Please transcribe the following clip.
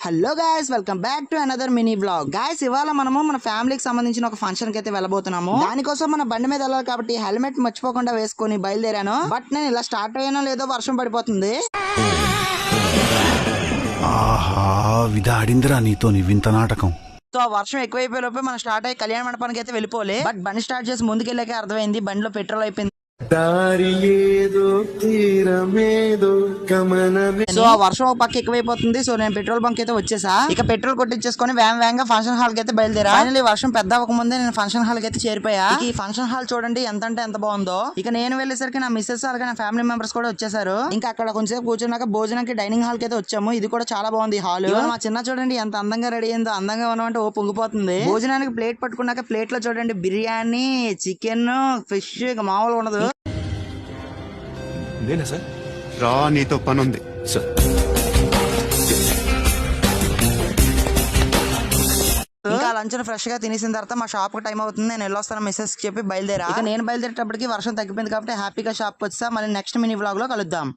Hello guys, welcome back to another mini vlog. Guys, ఇవాళ మనము మన ఫ్యామిలీకి సంబంధించిన ఒక ఫంక్షన్ కి అయితే వెళ్ళబోతున్నాము. దానికోసం మన బండి మీద వెళ్ళాలి కాబట్టి హెల్మెట్ మర్చిపోకుండా వేసుకొని బయలుదేరాను. బట్ నేను ఇలా స్టార్ట్ అయ్యానో లేదో వర్షం పడిపోతుంది. ఆహా, విధాడిందిరా నీతో వింత నాటకం. సో ఆ వర్షం ఎక్కువైపోయే లోపే మనం స్టార్ట్ అయ్యి కళ్యాణ మండపానికి అయితే వెళ్ళిపోలే. బట్ బండి స్టార్ట్ చేసి ముందుకెళ్ళాకే అర్థమైంది బండిలో పెట్రోల్ అయిపోయింది. సో ఆ వర్షం ఒక పక్క ఎక్కువైపోతుంది. సో నేను పెట్రోల్ బంక్ అయితే వచ్చేసా. ఇక పెట్రోల్ కొట్టించేసుకొని వేగంగా ఫంక్షన్ హాల్ కి అయితే బయలుదేరా. ఫైనల్లీ వర్షం పెద్ద అవ్వక ముందే నేను ఫంక్షన్ హాల్ కి అయితే చేరిపోయా. ఈ ఫంక్షన్ హాల్ చూడండి ఎంత అంటే ఎంత బాగుందో. ఇక నేను వెళ్ళేసరికి నా మిస్సెస్ అలాగే నా ఫ్యామిలీ మెంబర్స్ కూడా వచ్చేసారు. ఇంకా అక్కడ కొంచెం కూర్చున్నాక భోజనానికి డైనింగ్ హాల్ కి అయితే వచ్చాము. ఇది కూడా చాలా బాగుంది హాల్. మా చిన్న చూడండి ఎంత అందంగా రెడీ అయిందో. అందంగా ఉన్నామంటే ఓ పొంగిపోతుంది. భోజనానికి ప్లేట్ పట్టుకున్నాక ప్లేట్ లో చూడండి బిర్యానీ, చికెన్, ఫిష్ ఇక మామూలుగా ఉండదు. నేనా సార్? రా, నీతో పని ఉంది సార్. ఇంకా లంచ్ ఫ్రెష్ గా తినేసిన తర్వాత మా షాప్ కి టైం అవుతుంది. నేను వెళ్ళొస్తాను మెసేజ్ చెప్పి బయలుదేరా. ఇక నేను బయలుదేరేటప్పటికి వర్షం తగ్గిపోయింది కాబట్టి హ్యాపీగా షాప్ కి వచ్చా. మళ్ళీ నెక్స్ట్ మినీ వ్లాగ్ లో కలుద్దాం.